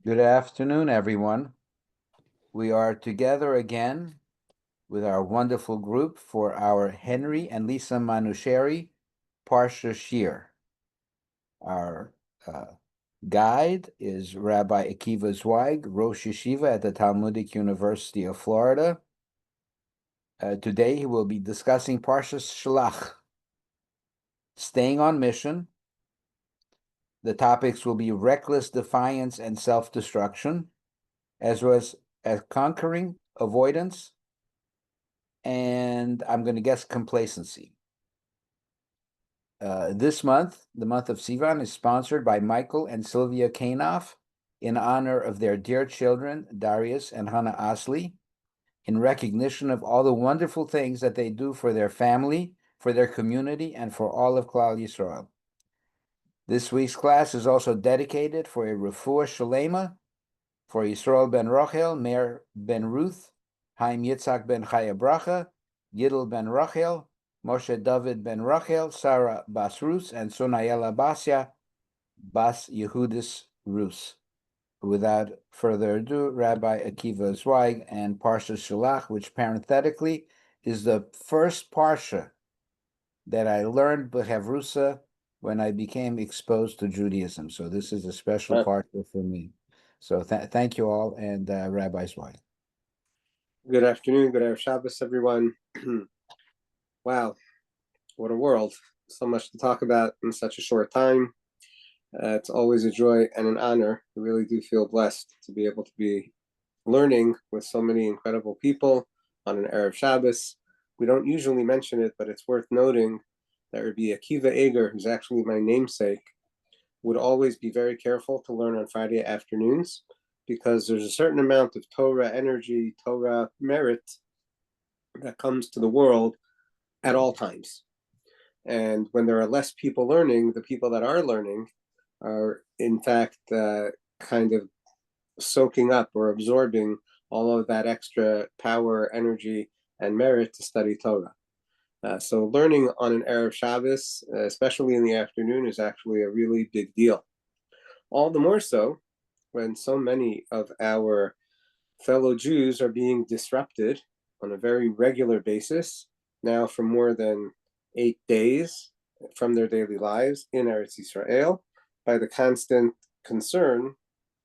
Good afternoon, everyone. We are together again with our wonderful group for our Henry and Lisa Manoucheri Parsha Sh'lach. Our guide is Rabbi Akiva Zweig, Rosh Yeshiva at the Talmudic University of Florida. Today he will be discussing Parshas Sh'lach, staying on mission. The topics will be reckless defiance and self-destruction, as well as conquering, avoidance, and I'm going to guess complacency. This month, the month of Sivan, is sponsored by Michael and Sylvia Kanoff in honor of their dear children, Darius and Hannah Asli, in recognition of all the wonderful things that they do for their family, for their community, and for all of Klal Yisroel. This week's class is also dedicated for a Refu'ah Shalema for Yisroel ben Rochel, Meir ben Ruth, Chaim Yitzchak ben Chaya Bracha, Yidel ben Rochel, Moshe David ben Rochel, Sara bas Ruth, and Sonayela Basya bas Yehudis Ruth. Without further ado, Rabbi Akiva Zweig and Parshas Sh'lach, which parenthetically is the first Parsha that I learned B'Havrusa when I became exposed to Judaism. So this is a special Parsha for me. So thank you all, and Rabbi Zweig. Good afternoon, good Erev Shabbos, everyone. Wow, what a world. So much to talk about in such a short time. It's always a joy and an honor. I really do feel blessed to be able to be learning with so many incredible people on an Erev Shabbos. We don't usually mention it, but it's worth noting that Rabbi Akiva Eger, who's actually my namesake, would always be very careful to learn on Friday afternoons, because there's a certain amount of Torah energy, Torah merit that comes to the world at all times. And when there are less people learning, the people that are learning are in fact kind of soaking up or absorbing all of that extra power, energy, and merit to study Torah. So learning on an Erev Shabbos, especially in the afternoon, is actually a really big deal. All the more so when so many of our fellow Jews are being disrupted on a very regular basis now for more than 8 days from their daily lives in Eretz Yisrael by the constant concern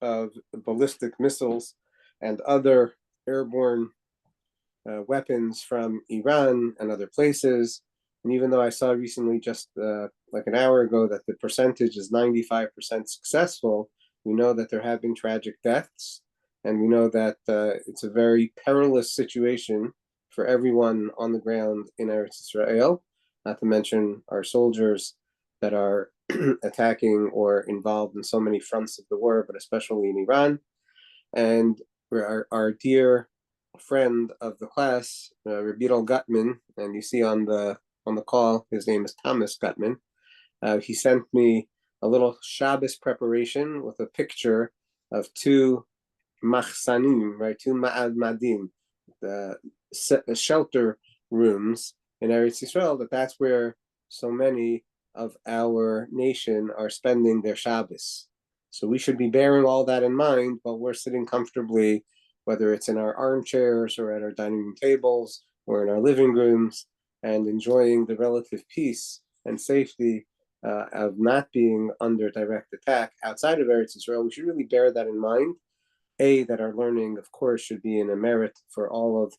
of ballistic missiles and other airborne weapons from Iran and other places. And even though I saw recently, just like an hour ago, that the percentage is 95% successful, we know that there have been tragic deaths, and we know that it's a very perilous situation for everyone on the ground in Eretz Yisrael, not to mention our soldiers that are attacking or involved in so many fronts of the war, but especially in Iran. And our dear friend of the class, Yidel Gutman, and you see on the call, his name is Thomas Gutman. He sent me a little Shabbos preparation with a picture of two machsanim, right? Two ma'ad madim, the shelter rooms in Eretz Yisrael. That's where so many of our nation are spending their Shabbos. So we should be bearing all that in mind, but we're sitting comfortably, whether it's in our armchairs or at our dining room tables or in our living rooms, and enjoying the relative peace and safety of not being under direct attack outside of Eretz Yisrael. We should really bear that in mind. That our learning, of course, should be in a merit for all of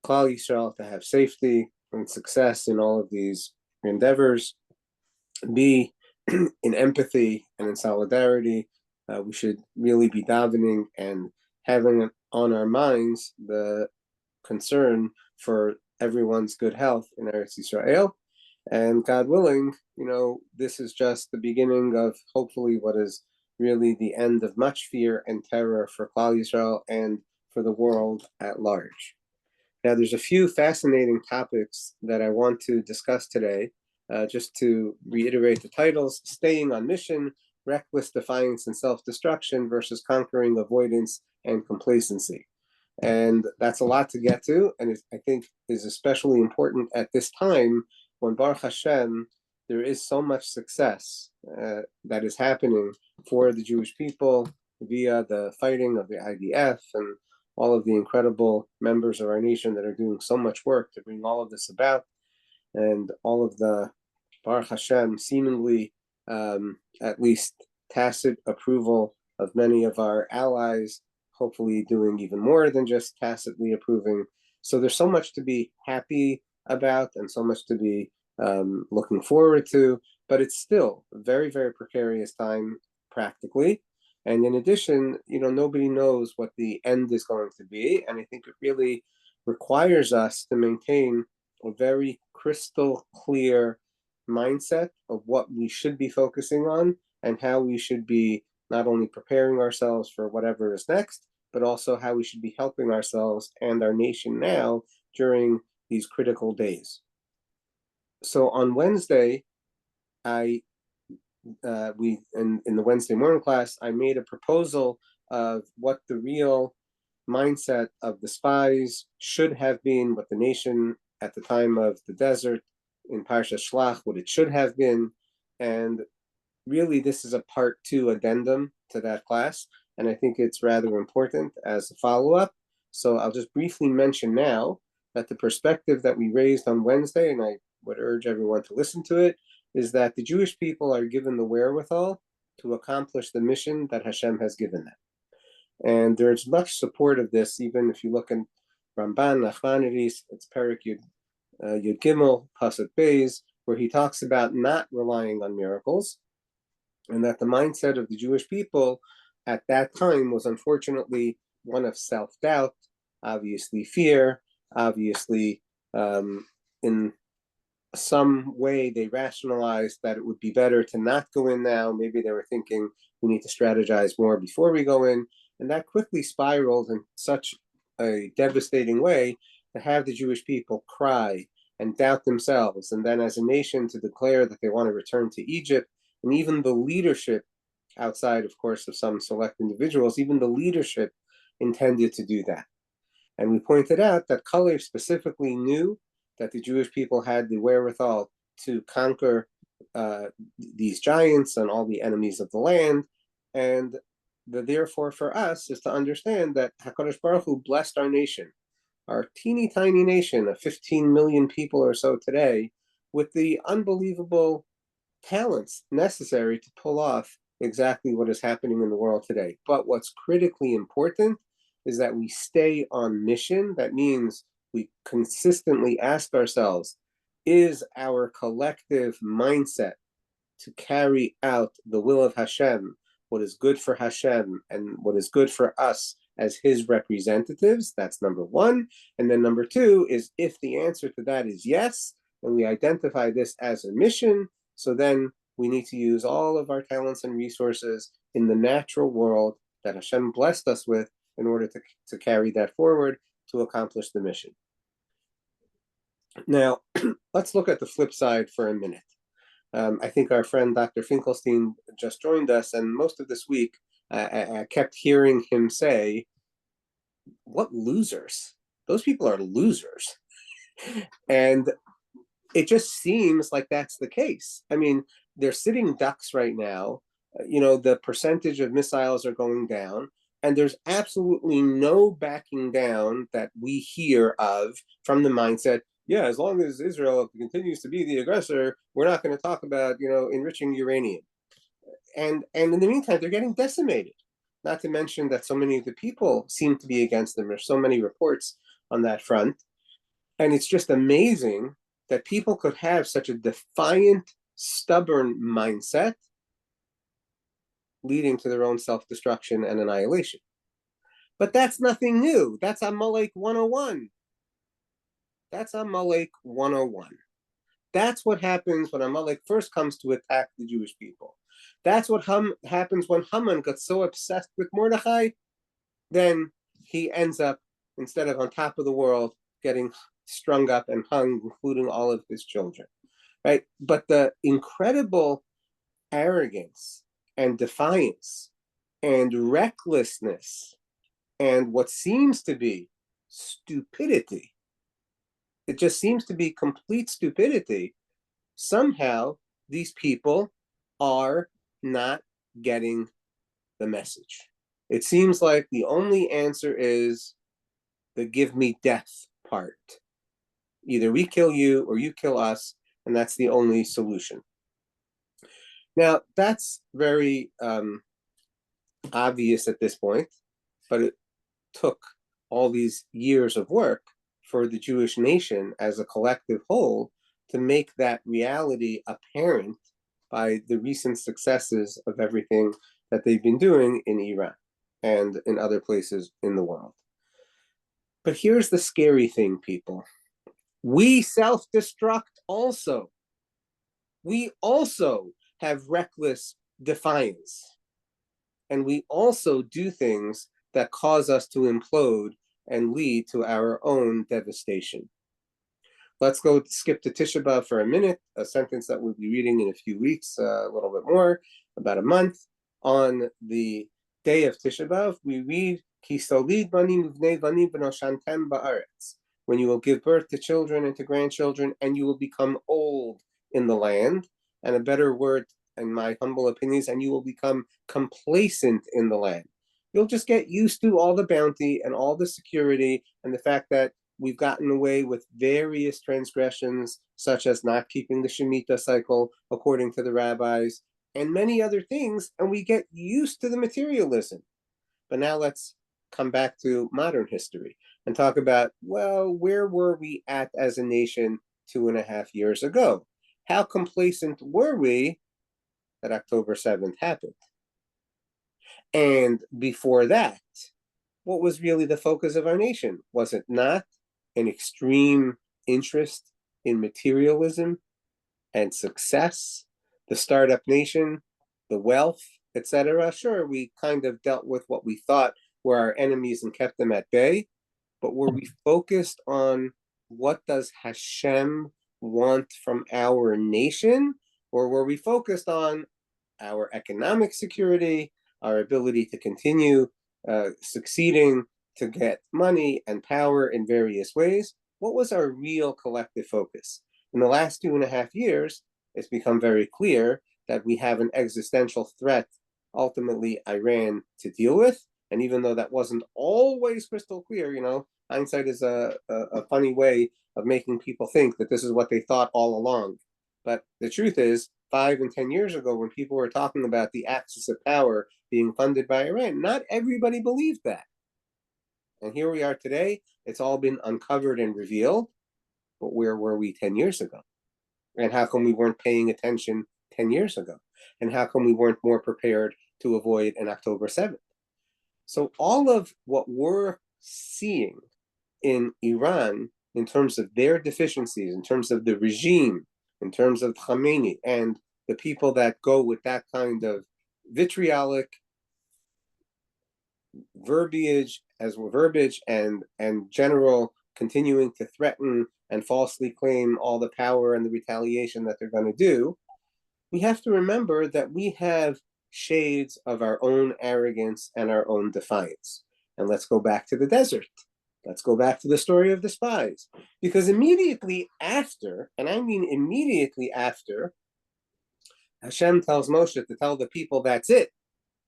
Klal Yisrael to have safety and success in all of these endeavors. B, in empathy and in solidarity, we should really be davening and having on our minds the concern for everyone's good health in Eretz Yisrael. And God willing, this is just the beginning of hopefully what is really the end of much fear and terror for Klal Yisrael and for the world at large. Now, there's a few fascinating topics that I want to discuss today. Just to reiterate the titles: Staying on Mission, Reckless Defiance and Self-Destruction versus Conquering, Avoidance, and Complacency. And that's a lot to get to, and I think is especially important at this time when, Baruch Hashem, there is so much success that is happening for the Jewish people. via the fighting of the IDF and all of the incredible members of our nation that are doing so much work to bring all of this about, and all of the Baruch Hashem seemingly at least tacit approval of many of our allies, hopefully doing even more than just tacitly approving. So there's so much to be happy about and so much to be looking forward to, but it's still a very, very precarious time practically. And in addition, nobody knows what the end is going to be. And I think it really requires us to maintain a very crystal clear mindset of what we should be focusing on and how we should be not only preparing ourselves for whatever is next, but also how we should be helping ourselves and our nation now during these critical days. So on Wednesday, in the Wednesday morning class, I made a proposal of what the real mindset of the spies should have been, what the nation at the time of the desert in Parshas Sh'lach, what it should have been. And really, this is a part 2 addendum to that class, and I think it's rather important as a follow-up. So I'll just briefly mention now that the perspective that we raised on Wednesday, and I would urge everyone to listen to it, is that the Jewish people are given the wherewithal to accomplish the mission that Hashem has given them. And there's much support of this, even if you look in Ramban, Nachmanides, it's Perek Yud Gimel, Pasuk Beis, where he talks about not relying on miracles, and that the mindset of the Jewish people at that time was unfortunately one of self-doubt, obviously fear, obviously in some way they rationalized that it would be better to not go in now. Maybe they were thinking we need to strategize more before we go in. And that quickly spiraled in such a devastating way to have the Jewish people cry and doubt themselves. And then as a nation to declare that they want to return to Egypt. And even the leadership, outside, of course, of some select individuals, even the leadership intended to do that. And we pointed out that Kalev specifically knew that the Jewish people had the wherewithal to conquer these giants and all the enemies of the land. And therefore for us is to understand that HaKadosh Baruch Hu blessed our nation, our teeny tiny nation of 15 million people or so today, with the unbelievable talents necessary to pull off exactly what is happening in the world today. But what's critically important is that we stay on mission. That means we consistently ask ourselves, is our collective mindset to carry out the will of Hashem, what is good for Hashem and what is good for us as his representatives? That's number one. And then number two is, if the answer to that is yes, and we identify this as a mission, so then we need to use all of our talents and resources in the natural world that Hashem blessed us with in order to carry that forward to accomplish the mission. Now, let's look at the flip side for a minute. I think our friend Dr. Finkelstein just joined us, and most of this week I kept hearing him say, what losers? Those people are losers. And it just seems like that's the case. I mean, they're sitting ducks right now. The percentage of missiles are going down, and there's absolutely no backing down that we hear of from the mindset, yeah, as long as Israel continues to be the aggressor, we're not going to talk about, enriching uranium. And in the meantime, they're getting decimated. Not to mention that so many of the people seem to be against them. There's so many reports on that front. And it's just amazing that people could have such a defiant, stubborn mindset leading to their own self-destruction and annihilation. But that's nothing new. That's Amalek 101. That's Amalek 101. That's what happens when Amalek first comes to attack the Jewish people. That's what happens when Haman got so obsessed with Mordechai, then he ends up, instead of on top of the world, getting strung up and hung, including all of his children, right? But the incredible arrogance and defiance and recklessness and what seems to be stupidity, it just seems to be complete stupidity. Somehow, these people are not getting the message. It seems like the only answer is the give me death part. Either we kill you or you kill us, and that's the only solution. Now, that's very obvious at this point, but it took all these years of work for the Jewish nation as a collective whole to make that reality apparent by the recent successes of everything that they've been doing in Iran and in other places in the world. But here's the scary thing, people. We self-destruct also. We also have reckless defiance. And we also do things that cause us to implode and lead to our own devastation. Let's go skip to Tisha B'Av for a minute, a sentence that we'll be reading in a few weeks, a little bit more, about a month. On the day of Tisha B'Av, we read, Ki solid banim uvnei banim v'noshantem ba'aretz, when you will give birth to children and to grandchildren, and you will become old in the land. And a better word, in my humble opinions, and you will become complacent in the land. You'll just get used to all the bounty and all the security and the fact that we've gotten away with various transgressions, such as not keeping the Shemitah cycle according to the rabbis, and many other things, and we get used to the materialism. But now let's come back to modern history and talk about, well, where were we at as a nation 2.5 years ago? How complacent were we that October 7th happened? And before that, what was really the focus of our nation? Was it not an extreme interest in materialism and success, the startup nation, the wealth, etc.? Sure, we kind of dealt with what we thought were our enemies and kept them at bay, but were we focused on what does Hashem want from our nation, or were we focused on our economic security, our ability to continue succeeding, to get money and power in various ways? What was our real collective focus? In the last 2.5 years, it's become very clear that we have an existential threat, ultimately Iran, to deal with. And even though that wasn't always crystal clear, hindsight is a funny way of making people think that this is what they thought all along. But the truth is, 5 and 10 years ago, when people were talking about the axis of power being funded by Iran, not everybody believed that. And here we are today. It's all been uncovered and revealed. But where were we 10 years ago? And how come we weren't paying attention 10 years ago? And how come we weren't more prepared to avoid an October 7th? So all of what we're seeing in Iran, in terms of their deficiencies, in terms of the regime, in terms of Khamenei and the people that go with that kind of vitriolic verbiage and general continuing to threaten and falsely claim all the power and the retaliation that they're going to do, we have to remember that we have shades of our own arrogance and our own defiance. And let's go back to the desert. Let's go back to the story of the spies. Because immediately after, and I mean immediately after, Hashem tells Moshe to tell the people, that's it.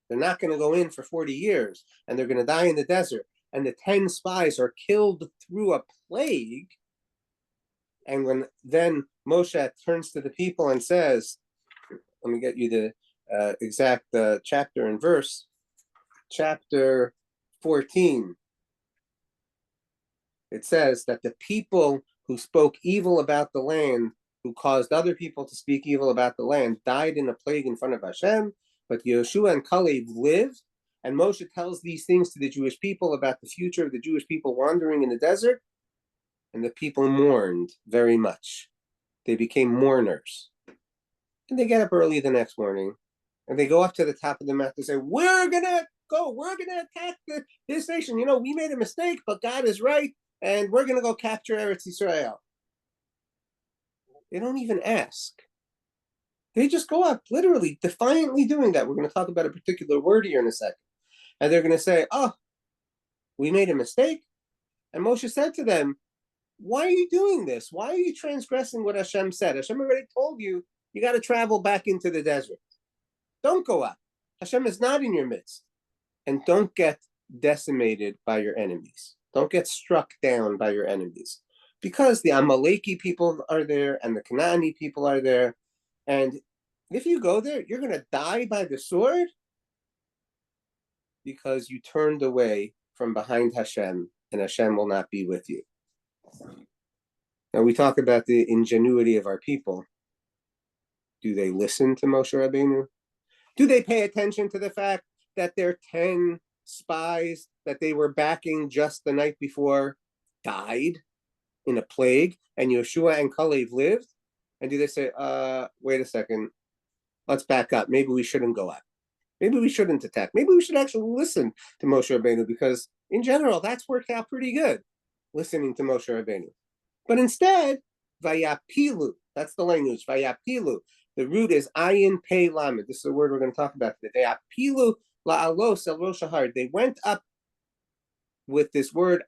They're not going to go in for 40 years, and they're going to die in the desert. And the 10 spies are killed through a plague. And when then Moshe turns to the people and says, let me get you the exact chapter and verse, chapter 14. It says that the people who spoke evil about the land, who caused other people to speak evil about the land, died in a plague in front of Hashem, but Yeshua and Caleb lived. And Moshe tells these things to the Jewish people about the future of the Jewish people wandering in the desert, and the people mourned very much. They became mourners. And they get up early the next morning, and they go up to the top of the mountain and say, we're going to attack this nation. We made a mistake, but God is right, and we're going to go capture Eretz Yisrael. They don't even ask. They just go up, literally, defiantly doing that. We're going to talk about a particular word here in a second. And they're going to say, oh, we made a mistake. And Moshe said to them, why are you doing this? Why are you transgressing what Hashem said? Hashem already told you, you got to travel back into the desert. Don't go up. Hashem is not in your midst. and don't get decimated by your enemies. Don't get struck down by your enemies. Because the Amaleki people are there and the Canaani people are there. And if you go there, you're going to die by the sword because you turned away from behind Hashem, and Hashem will not be with you. Now we talk about the ingenuity of our people. Do they listen to Moshe Rabbeinu? Do they pay attention to the fact that their 10 spies that they were backing just the night before died in a plague, and Yeshua and Kalev lived? And do they say, wait a second, let's back up. Maybe we shouldn't go up. Maybe we shouldn't attack. Maybe we should actually listen to Moshe Rabbeinu, because in general, that's worked out pretty good, listening to Moshe Rabbeinu. But instead, vayapilu, that's the language, vayapilu. The root is ayin pei lamed. This is the word we're going to talk about today. Vayapilu la'alos el rosh hahar. They went up with this word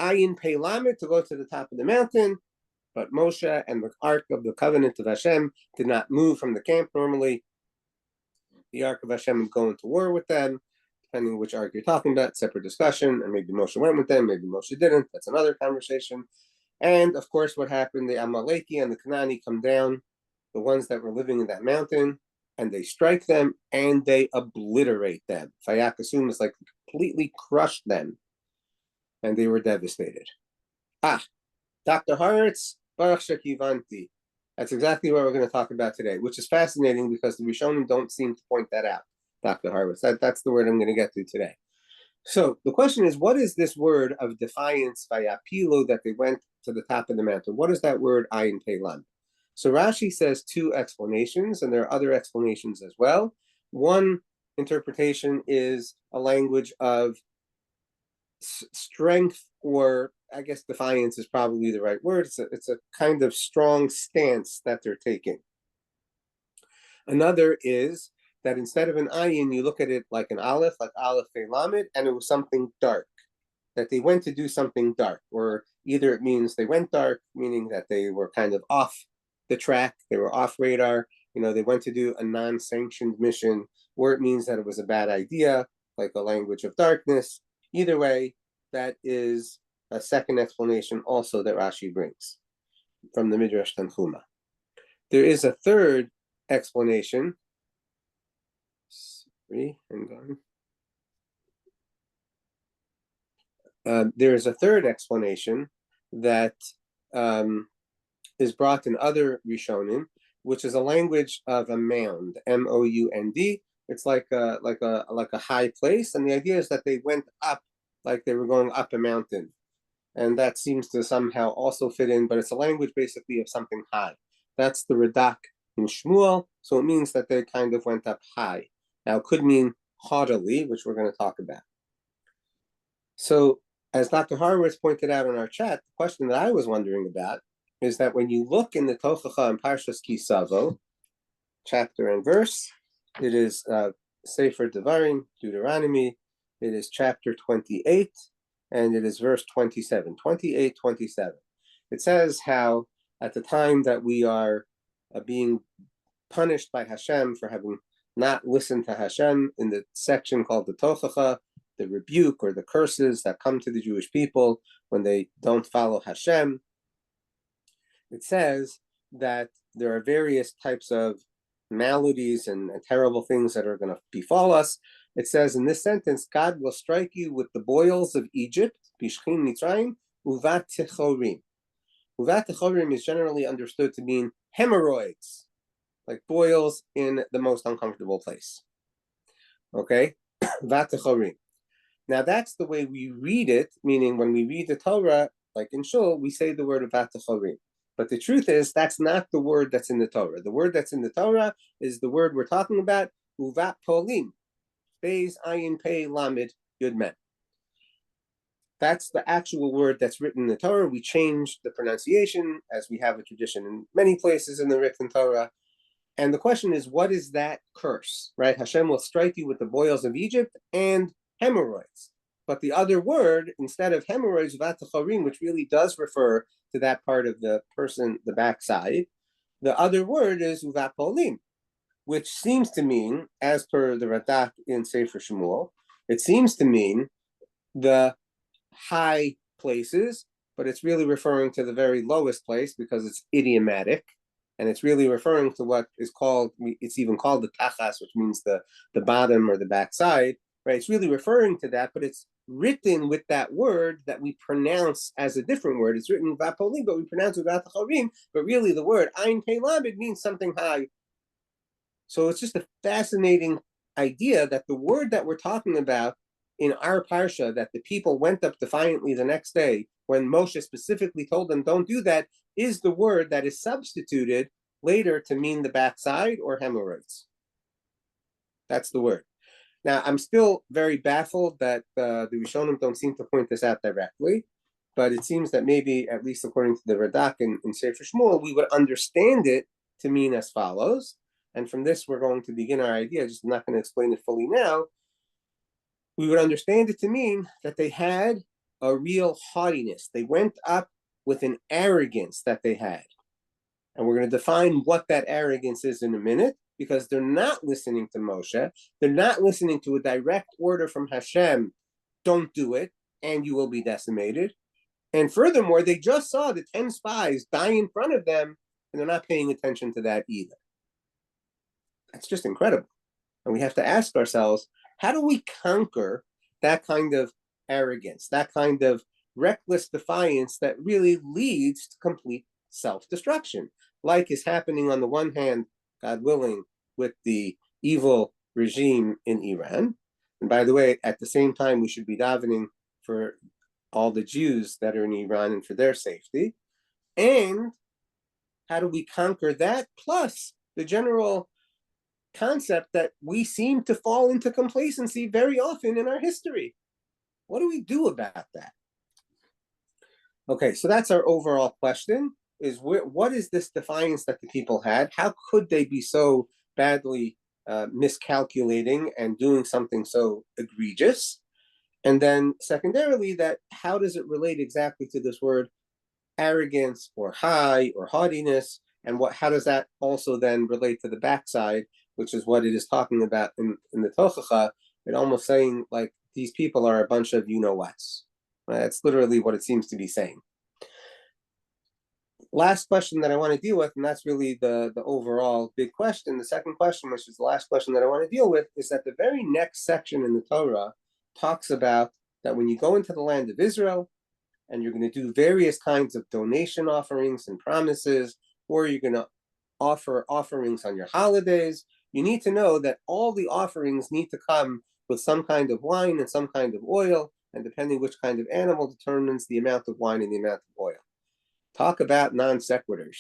ayin pei lamed to go to the top of the mountain, but Moshe and the Ark of the Covenant of Hashem did not move from the camp. Normally, the Ark of Hashem would go into war with them, depending on which Ark you're talking about, separate discussion, and maybe Moshe went with them, maybe Moshe didn't, that's another conversation. And of course, what happened, the Amaleki and the Canaani come down, the ones that were living in that mountain, and they strike them, and they obliterate them. Fayakasum is like completely crushed them, and they were devastated. Dr. Haretz, Baruch Shekivanti. That's exactly what we're going to talk about today, which is fascinating because the Rishonim don't seem to point that out, Dr. Harvitz. That's the word I'm going to get to today. So the question is, what is this word of defiance, vayapilu, that they went to the top of the mountain? What is that word, ayin pelan? So Rashi says two explanations, and there are other explanations as well. One interpretation is a language of strength, or I guess defiance is probably the right word. It's a kind of strong stance that they're taking. Another is that instead of an ayin, you look at it like an aleph, like aleph lamed, and it was something dark, that they went to do something dark, or either it means they went dark, meaning that they were kind of off the track, they were off radar, they went to do a non-sanctioned mission, or it means that it was a bad idea, like a language of darkness. Either way, that is a second explanation also that Rashi brings from the Midrash Tanchuma. There is a third explanation. There is a third explanation that is brought in other Rishonim, which is a language of a mound, M-O-U-N-D. It's like a high place, and the idea is that they went up like they were going up a mountain, and that seems to somehow also fit in. But it's a language basically of something high. That's the Radak in Shmuel, so it means that they kind of went up high. Now it could mean haughtily, which we're going to talk about. So, as Dr. Horowitz pointed out in our chat, the question that I was wondering about is that when you look in the Tochacha and Parshas Kisavo, chapter and verse, it is Sefer Devarim, Deuteronomy, it is chapter 28, and it is verse 27, 28, 27. It says how at the time that we are being punished by Hashem for having not listened to Hashem, in the section called the Tochacha, the rebuke or the curses that come to the Jewish people when they don't follow Hashem, it says that there are various types of maladies and terrible things that are going to befall us. It says in this sentence, God will strike you with the boils of Egypt, Bishchim Mitzrayim, Uvat Techorim. Uvat Techorim is generally understood to mean hemorrhoids, like boils in the most uncomfortable place. Okay? Uvat Techorim. Now that's the way we read it, meaning when we read the Torah, like in Shul, we say the word Uvat Techorim. But the truth is, that's not the word that's in the Torah. The word that's in the Torah is the word we're talking about, Uvat Polim. Beis Ayin Pei Lamed Yud Mem. That's the actual word that's written in the Torah. We changed the pronunciation, as we have a tradition in many places in the written Torah. And the question is, what is that curse, right? Hashem will strike you with the boils of Egypt and hemorrhoids. But the other word, instead of hemorrhoids, Uvat Techorim, which really does refer to that part of the person, the backside, the other word is Uvat Polim, which seems to mean, as per the Radak in Sefer Shmuel, It seems to mean the high places, but it's really referring to the very lowest place because it's idiomatic. And it's really referring to what is called, it's even called the tachas, which means the bottom or the backside, right? It's really referring to that, but it's written with that word that we pronounce as a different word. It's written vapoli, but we pronounce it vatachavim, but really the word ayin pei lamed means something high. So it's just a fascinating idea that the word that we're talking about in our Parsha, that the people went up defiantly the next day, when Moshe specifically told them, don't do that, is the word that is substituted later to mean the backside or hemorrhoids. That's the word. Now, I'm still very baffled that the Rishonim don't seem to point this out directly, but it seems that maybe, at least according to the Radak in Sefer Shmuel, we would understand it to mean as follows. And from this, we're going to begin our idea. Just I'm not going to explain it fully now. We would understand it to mean that they had a real haughtiness. They went up with an arrogance that they had. And we're going to define what that arrogance is in a minute, because they're not listening to Moshe. They're not listening to a direct order from Hashem, don't do it, and you will be decimated. And furthermore, they just saw the 10 spies die in front of them, and they're not paying attention to that either. That's just incredible. And we have to ask ourselves, how do we conquer that kind of arrogance, that kind of reckless defiance that really leads to complete self-destruction, like is happening on the one hand, God willing, with the evil regime in Iran. And by the way, at the same time, we should be davening for all the Jews that are in Iran and for their safety. And how do we conquer that? Plus the general concept that we seem to fall into complacency very often in our history. What do we do about that? Okay, so that's our overall question, is what is this defiance that the people had? How could they be so badly miscalculating and doing something so egregious? And then secondarily, that how does it relate exactly to this word arrogance or high or haughtiness? And how does that also then relate to the backside, which is what it is talking about in the Tochacha? It almost saying like these people are a bunch of you-know-whats. That's literally what it seems to be saying. Last question that I want to deal with, and that's really the overall big question. The second question, which is the last question that I want to deal with, is that the very next section in the Torah talks about that when you go into the land of Israel and you're going to do various kinds of donation offerings and promises, or you're going to offer offerings on your holidays, you need to know that all the offerings need to come with some kind of wine and some kind of oil, and depending which kind of animal determines the amount of wine and the amount of oil. Talk about non sequiturs,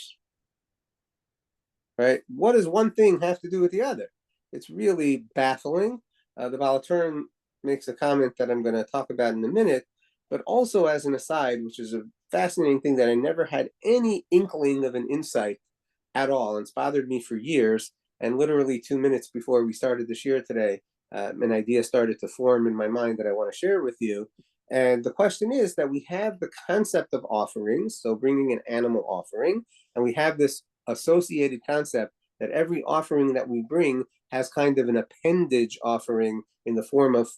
right? What does one thing have to do with the other? It's really baffling. The Baal HaTurim makes a comment that I'm going to talk about in a minute, but also as an aside, which is a fascinating thing that I never had any inkling of an insight at all. And it's bothered me for years. And literally 2 minutes before we started the shiur today, an idea started to form in my mind that I want to share with you. And the question is that we have the concept of offerings, so bringing an animal offering, and we have this associated concept that every offering that we bring has kind of an appendage offering in the form of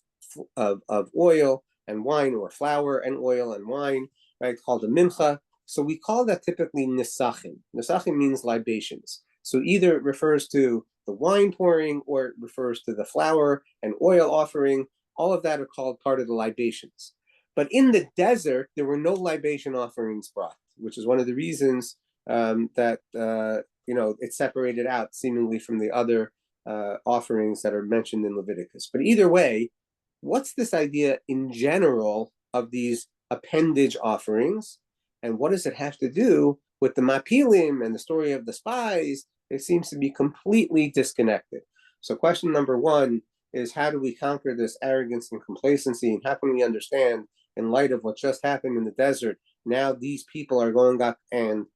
oil and wine, or flour and oil and wine, right? It's called a mincha. So we call that typically nisachim. Nisachim means libations. So either it refers to the wine pouring or it refers to the flour and oil offering. All of that are called part of the libations. But in the desert, there were no libation offerings brought, which is one of the reasons that it's separated out seemingly from the other offerings that are mentioned in Leviticus. But either way, what's this idea in general of these appendage offerings, and what does it have to do with the mapilim and the story of the spies? It seems to be completely disconnected. So question number one is, how do we conquer this arrogance and complacency, and how can we understand, in light of what just happened in the desert, now these people are going up and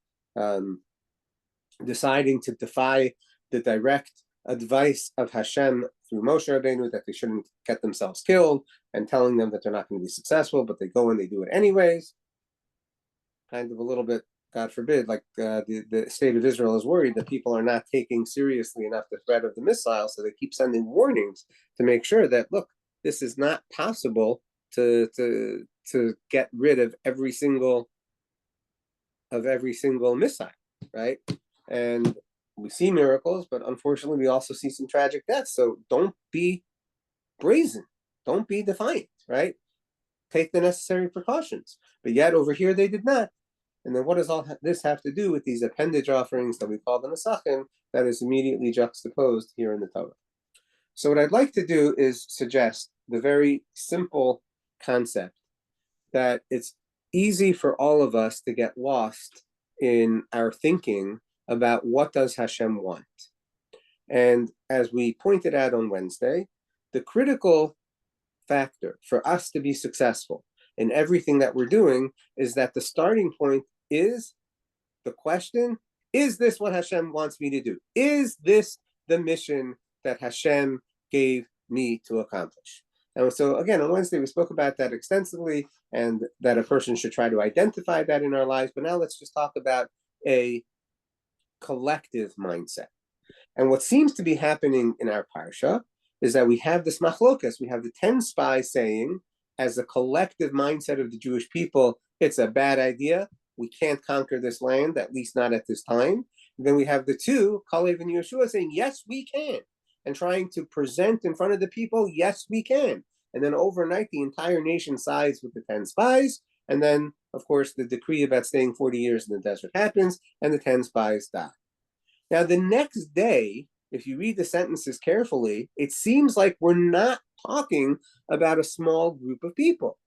deciding to defy the direct advice of Hashem through Moshe Rabbeinu that they shouldn't get themselves killed, and telling them that they're not going to be successful, but they go and they do it anyways. Kind of a little bit, God forbid, like the state of Israel is worried that people are not taking seriously enough the threat of the missile, so they keep sending warnings to make sure that, look, this is not possible to get rid of every single missile, right? And we see miracles, but unfortunately we also see some tragic deaths. So don't be brazen, don't be defiant, right? Take the necessary precautions. But yet over here they did not. And then what does all this have to do with these appendage offerings that we call the Nesachim that is immediately juxtaposed here in the Torah? So what I'd like to do is suggest the very simple concept that it's easy for all of us to get lost in our thinking about what does Hashem want. And as we pointed out on Wednesday, the critical factor for us to be successful in everything that we're doing is that the starting point is the question, is this what Hashem wants me to do? Is this the mission that Hashem gave me to accomplish? And so again, on Wednesday, we spoke about that extensively and that a person should try to identify that in our lives. But now let's just talk about a collective mindset. And what seems to be happening in our Parsha is that we have this machlokas, we have the 10 spies saying, as a collective mindset of the Jewish people, it's a bad idea. We can't conquer this land, at least not at this time. And then we have the two, Kalev and Yeshua, saying, yes, we can. And trying to present in front of the people, yes, we can. And then overnight, the entire nation sides with the 10 spies. And then, of course, the decree about staying 40 years in the desert happens, and the 10 spies die. Now, the next day, if you read the sentences carefully, it seems like we're not talking about a small group of people.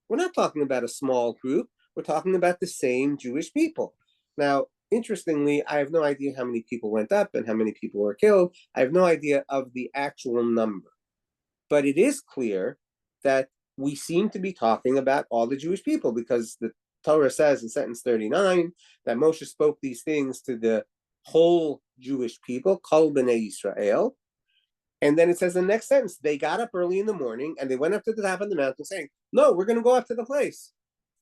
We're not talking about a small group. We're talking about the same Jewish people. Now, interestingly, I have no idea how many people went up and how many people were killed. I have no idea of the actual number. But it is clear that we seem to be talking about all the Jewish people, because the Torah says in sentence 39 that Moshe spoke these things to the whole Jewish people, Kol B'nai Yisrael. And then it says in the next sentence, they got up early in the morning and they went up to the top of the mountain saying, no, we're going to go up to the place.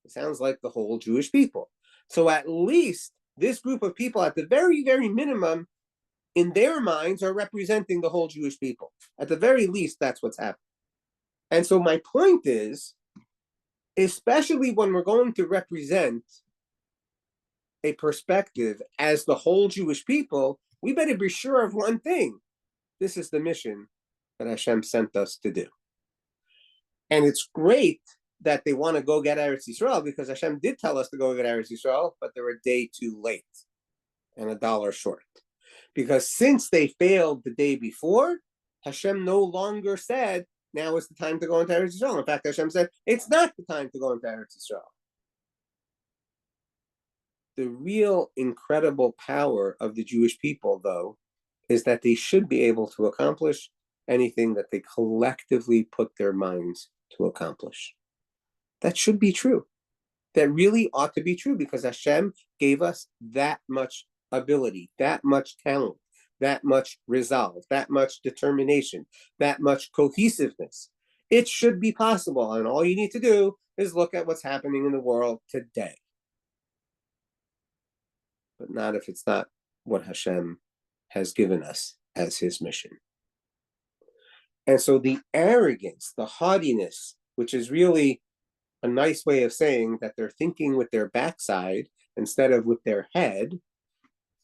It sounds like the whole Jewish people. So at least this group of people, at the very, very minimum, in their minds are representing the whole Jewish people. At the very least, that's what's happening. And so my point is, especially when we're going to represent a perspective as the whole Jewish people, we better be sure of one thing. This is the mission that Hashem sent us to do. And it's great that they want to go get Eretz Yisrael, because Hashem did tell us to go get Eretz Yisrael, but they were a day too late and $1 short. Because since they failed the day before, Hashem no longer said, now is the time to go into Eretz Yisrael. In fact, Hashem said, it's not the time to go into Eretz Yisrael. The real incredible power of the Jewish people, though, is that they should be able to accomplish anything that they collectively put their minds to accomplish. That should be true. That really ought to be true, because Hashem gave us that much ability, that much talent, that much resolve, that much determination, that much cohesiveness. It should be possible, and all you need to do is look at what's happening in the world today. But not if it's not what Hashem has given us as his mission. And so the arrogance, the haughtiness, which is really a nice way of saying that they're thinking with their backside instead of with their head,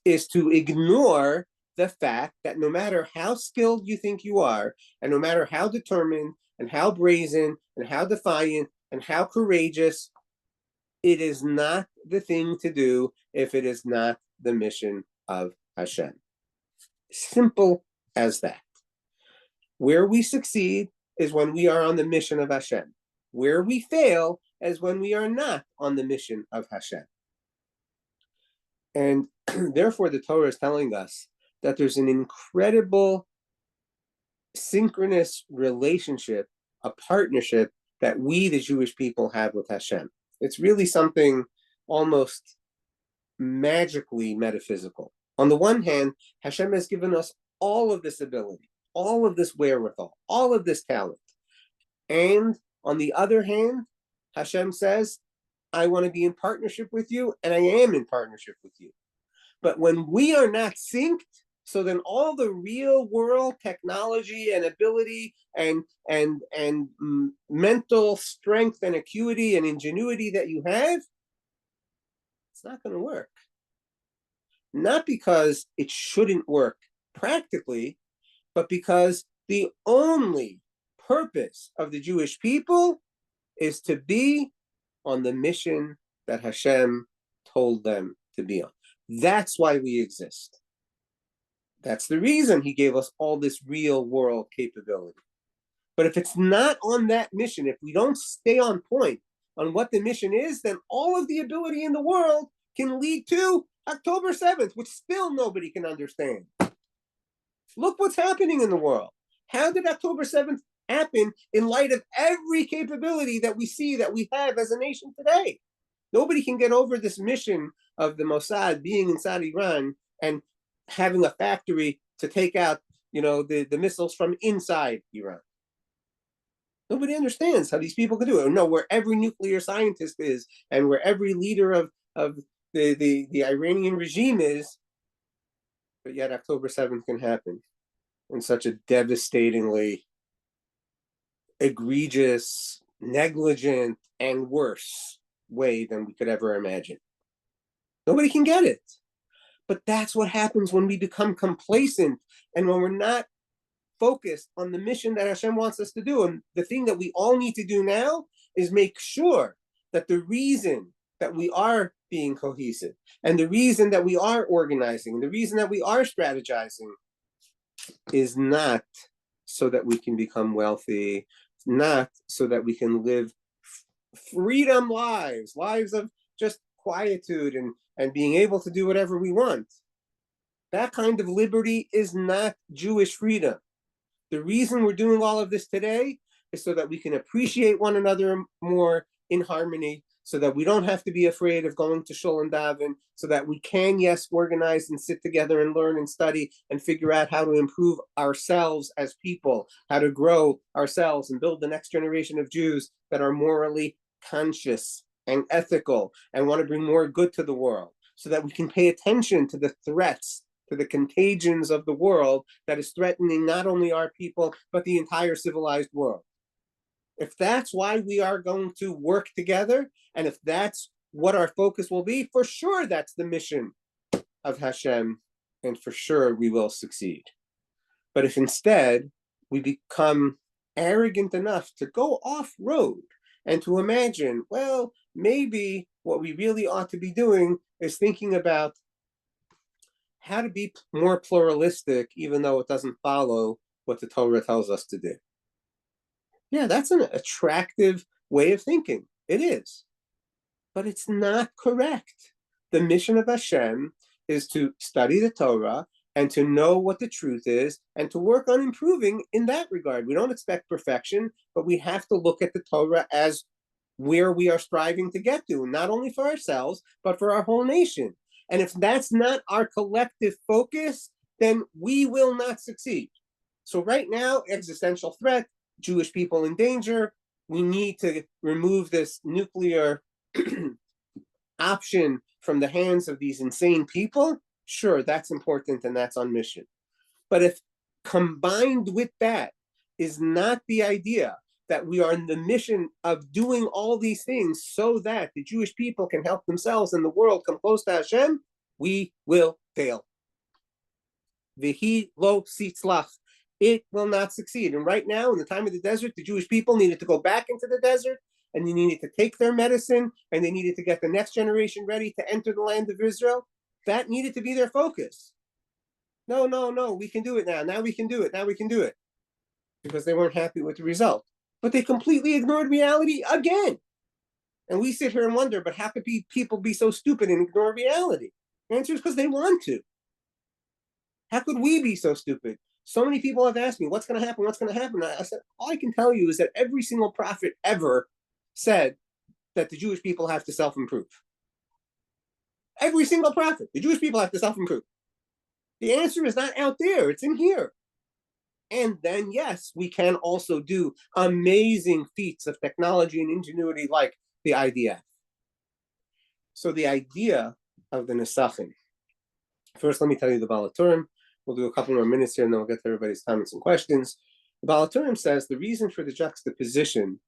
is to ignore the fact that no matter how skilled you think you are, and no matter how determined and how brazen and how defiant and how courageous, it is not the thing to do if it is not the mission of Hashem. Simple as that. Where we succeed is when we are on the mission of Hashem. Where we fail is when we are not on the mission of Hashem. And therefore, the Torah is telling us that there's an incredible synchronous relationship, a partnership that we, the Jewish people, have with Hashem. It's really something almost magically metaphysical. On the one hand, Hashem has given us all of this ability, all of this wherewithal, all of this talent. And on the other hand, Hashem says, I want to be in partnership with you, and I am in partnership with you. But when we are not synced, so then all the real world technology and ability and mental strength and acuity and ingenuity that you have, it's not going to work. Not because it shouldn't work practically, but because the only purpose of the Jewish people is to be on the mission that Hashem told them to be on. That's why we exist. That's the reason he gave us all this real world capability. But if it's not on that mission, if we don't stay on point on what the mission is, then all of the ability in the world can lead to October 7th, which still nobody can understand. Look what's happening in the world. How did October 7th happen in light of every capability that we see that we have as a nation today? Nobody can get over this mission of the Mossad being inside Iran and having a factory to take out, the missiles from inside Iran. Nobody understands how these people can do it. No, where every nuclear scientist is, and where every leader of the Iranian regime is, but yet October 7th can happen in such a devastatingly egregious, negligent, and worse way than we could ever imagine. Nobody can get it. But that's what happens when we become complacent and when we're not focused on the mission that Hashem wants us to do. And the thing that we all need to do now is make sure that the reason that we are being cohesive and the reason that we are organizing, the reason that we are strategizing is not so that we can become wealthy, not so that we can live freedom lives of just quietude and being able to do whatever we want. That kind of liberty is not Jewish freedom. The reason we're doing all of this today is so that we can appreciate one another more in harmony, so that we don't have to be afraid of going to shul and daven, so that we can, yes, organize and sit together and learn and study and figure out how to improve ourselves as people, how to grow ourselves and build the next generation of Jews that are morally conscious and ethical and want to bring more good to the world, so that we can pay attention to the threats, to the contagions of the world that is threatening not only our people, but the entire civilized world. If that's why we are going to work together, and if that's what our focus will be, for sure that's the mission of Hashem, and for sure we will succeed. But if instead we become arrogant enough to go off-road and to imagine, well, maybe what we really ought to be doing is thinking about how to be more pluralistic, even though it doesn't follow what the Torah tells us to do. Yeah, that's an attractive way of thinking. It is. But it's not correct. The mission of Hashem is to study the Torah and to know what the truth is and to work on improving in that regard. We don't expect perfection, but we have to look at the Torah as where we are striving to get to, not only for ourselves, but for our whole nation. And if that's not our collective focus, then we will not succeed. So right now, existential threat, Jewish people in danger, we need to remove this nuclear option from the hands of these insane people. Sure, that's important and that's on mission. But if combined with that is not the idea that we are in the mission of doing all these things so that the Jewish people can help themselves and the world come close to Hashem, we will fail. Vihi lo sitzlach. It will not succeed. And right now, in the time of the desert, the Jewish people needed to go back into the desert, and they needed to take their medicine, and they needed to get the next generation ready to enter the land of Israel. That needed to be their focus. No, we can do it now. Now we can do it. Because they weren't happy with the result. But they completely ignored reality again. And we sit here and wonder, but how could people be so stupid and ignore reality? The answer is because they want to. How could we be so stupid? So many people have asked me, what's going to happen? I said, all I can tell you is that every single prophet ever said that the Jewish people have to self-improve. Every single prophet. The Jewish people have to self-improve. The answer is not out there. It's in here. And then, yes, we can also do amazing feats of technology and ingenuity like the IDF. So the idea of the Nesachim. First, let me tell you the Baal HaTurim. We'll do a couple more minutes here, and then we'll get to everybody's comments and questions. The Baal HaTurim says the reason for the juxtaposition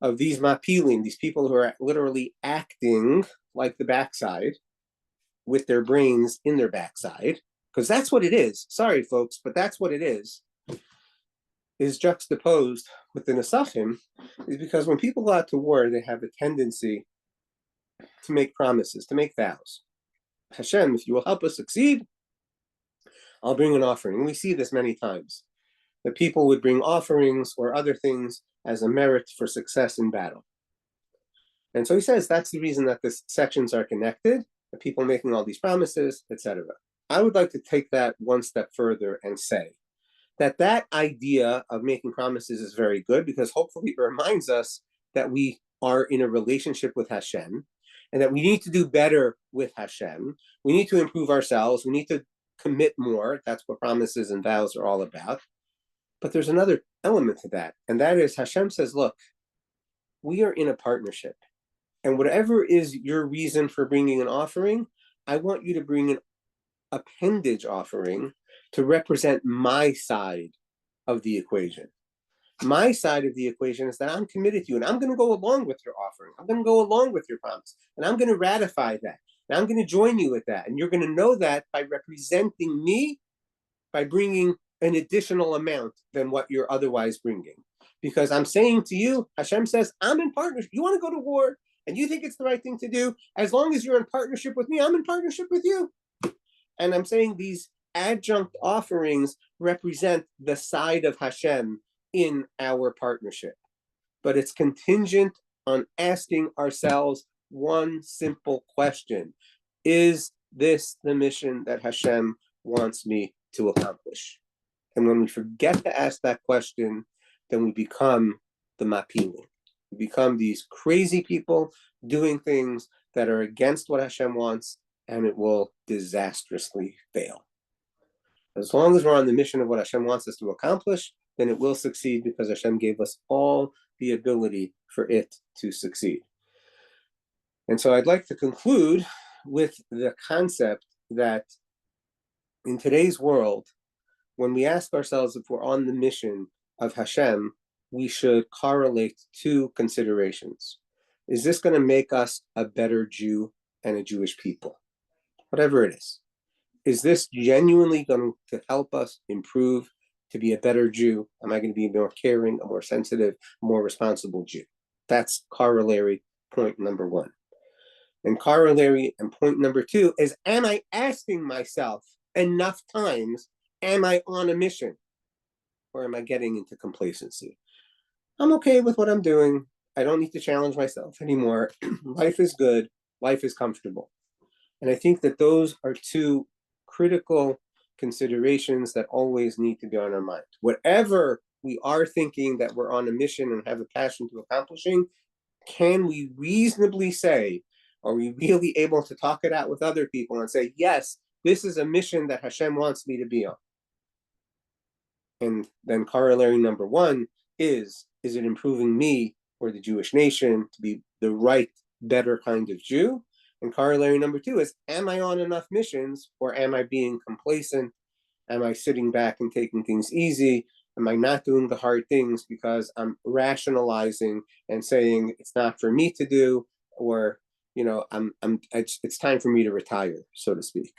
of these mapilim, these people who are literally acting like the backside with their brains in their backside, because that's what it is. Sorry, folks, but that's what it is juxtaposed with the Nesachim, is because when people go out to war, they have a tendency to make promises, to make vows. Hashem, if you will help us succeed, I'll bring an offering. And we see this many times, that people would bring offerings or other things as a merit for success in battle. And so he says that's the reason that the sections are connected, the people making all these promises, etc. I would like to take that one step further and say that idea of making promises is very good, because hopefully it reminds us that we are in a relationship with Hashem and that we need to do better with Hashem. We need to improve ourselves. We need to commit more. That's what promises and vows are all about. But there's another element to that, and that is Hashem says, look, we are in a partnership, and whatever is your reason for bringing an offering, I want you to bring an appendage offering to represent my side of the equation. My side of the equation is that I'm committed to you, and I'm going to go along with your offering. I'm going to go along with your promise, and I'm going to ratify that, and I'm going to join you with that, and you're going to know that by representing me, by bringing an additional amount than what you're otherwise bringing. Because I'm saying to you, Hashem says, I'm in partnership. You want to go to war, and you think it's the right thing to do, as long as you're in partnership with me, I'm in partnership with you. And I'm saying these adjunct offerings represent the side of Hashem in our partnership. But it's contingent on asking ourselves one simple question. Is this the mission that Hashem wants me to accomplish? And when we forget to ask that question, then we become the mapilim. We become these crazy people doing things that are against what Hashem wants, and it will disastrously fail. As long as we're on the mission of what Hashem wants us to accomplish, then it will succeed, because Hashem gave us all the ability for it to succeed. And so I'd like to conclude with the concept that in today's world, when we ask ourselves if we're on the mission of Hashem, we should correlate two considerations. Is this going to make us a better Jew and a Jewish people? Whatever it is. Is this genuinely going to help us improve to be a better Jew? Am I going to be more caring, a more sensitive, more responsible Jew? That's corollary point number one. And corollary and point number two is, am I asking myself enough times, am I on a mission? Or am I getting into complacency? I'm okay with what I'm doing. I don't need to challenge myself anymore. Life is good. Life is comfortable. And I think that those are two critical considerations that always need to be on our mind. Whatever we are thinking that we're on a mission and have a passion to accomplishing, can we reasonably say, are we really able to talk it out with other people and say, yes, this is a mission that Hashem wants me to be on? And then corollary number one is it improving me or the Jewish nation to be the right, better kind of Jew? And corollary number two is, am I on enough missions, or am I being complacent? Am I sitting back and taking things easy? Am I not doing the hard things because I'm rationalizing and saying it's not for me to do, or it's time for me to retire, so to speak.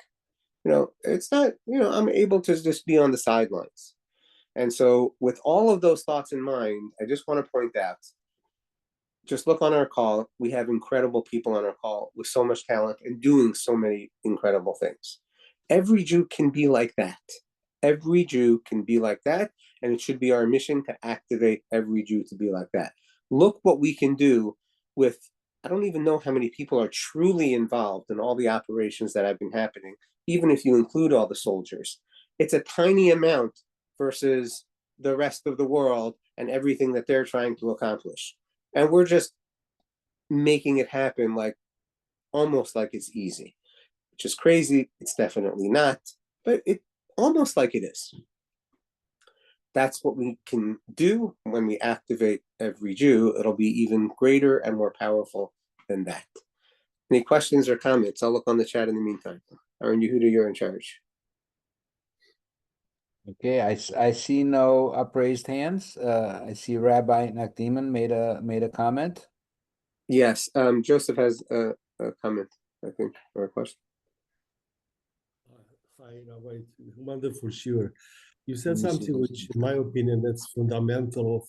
It's not, I'm able to just be on the sidelines. And so with all of those thoughts in mind, I just want to point out, just look on our call. We have incredible people on our call with so much talent and doing so many incredible things. Every Jew can be like that. Every Jew can be like that, and it should be our mission to activate every Jew to be like that. Look what we can do with, I don't even know how many people are truly involved in all the operations that have been happening, even if you include all the soldiers. It's a tiny amount versus the rest of the world and everything that they're trying to accomplish. And we're just making it happen almost like it's easy, which is crazy. It's definitely not, but it almost like it is. That's what we can do when we activate every Jew. It'll be even greater and more powerful than that. Any questions or comments? I'll look on the chat in the meantime. Aaron Yehuda, you're in charge. Okay, I see no upraised hands. I see Rabbi Nakdiman made a comment. Yes, Joseph has a comment, I think, or a question. Hi, Rabbi. Wonderful shiur. You Let said me see something this. which, in my opinion, that's fundamental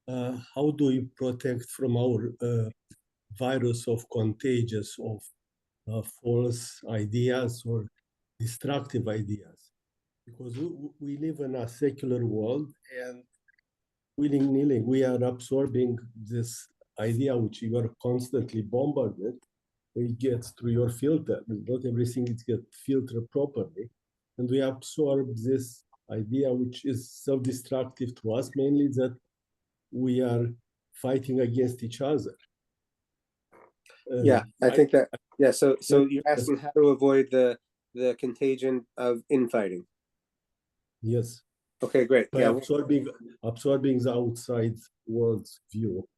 of how do we protect from our virus of contagious of false ideas or destructive ideas. Because we live in a secular world, and willy-nilly we are absorbing this idea which you are constantly bombarded. It gets through your filter. Not everything gets filtered properly. And we absorb this idea which is self-destructive to us, mainly that we are fighting against each other. Yeah, I think that, yeah, so you're asking how to avoid the contagion of infighting. Yes. Okay, great. By Yeah. absorbing the outside world's view.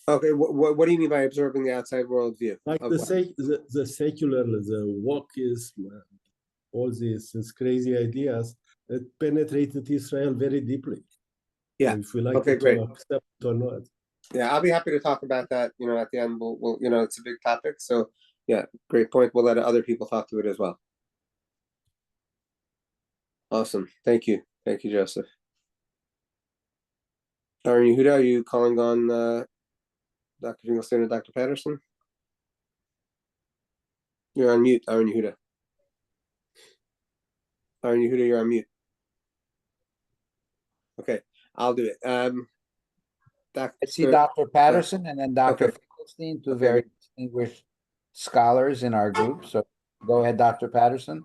Okay, what do you mean by absorbing the outside world view? Like the secular, the wokeism, all these crazy ideas that penetrated Israel very deeply. Yeah. So if we like okay, it great. or accept it or not. Yeah, I'll be happy to talk about that. At the end, we'll it's a big topic. So yeah, great point. We'll let other people talk to it as well. Awesome. Thank you, Joseph. Aaron Yehuda, are you calling on Dr. Finkelstein and Dr. Patterson? You're on mute, Aaron Yehuda. Aaron Yehuda, you're on mute. Okay, I'll do it. I see Dr. Patterson and then Dr. Finkelstein, two very distinguished scholars in our group. So go ahead, Dr. Patterson.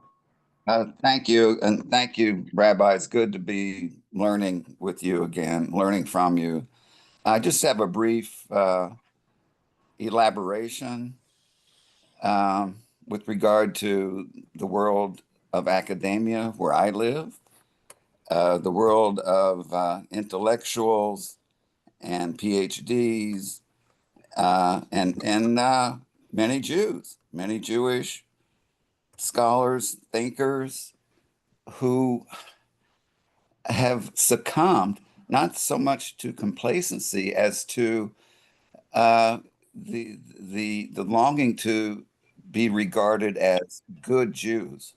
Thank you. And thank you, Rabbi. It's good to be learning with you again, learning from you. I just have a brief elaboration with regard to the world of academia where I live, the world of intellectuals and PhDs, and many Jews, many Jewish scholars, thinkers who have succumbed not so much to complacency as to the longing to be regarded as good Jews.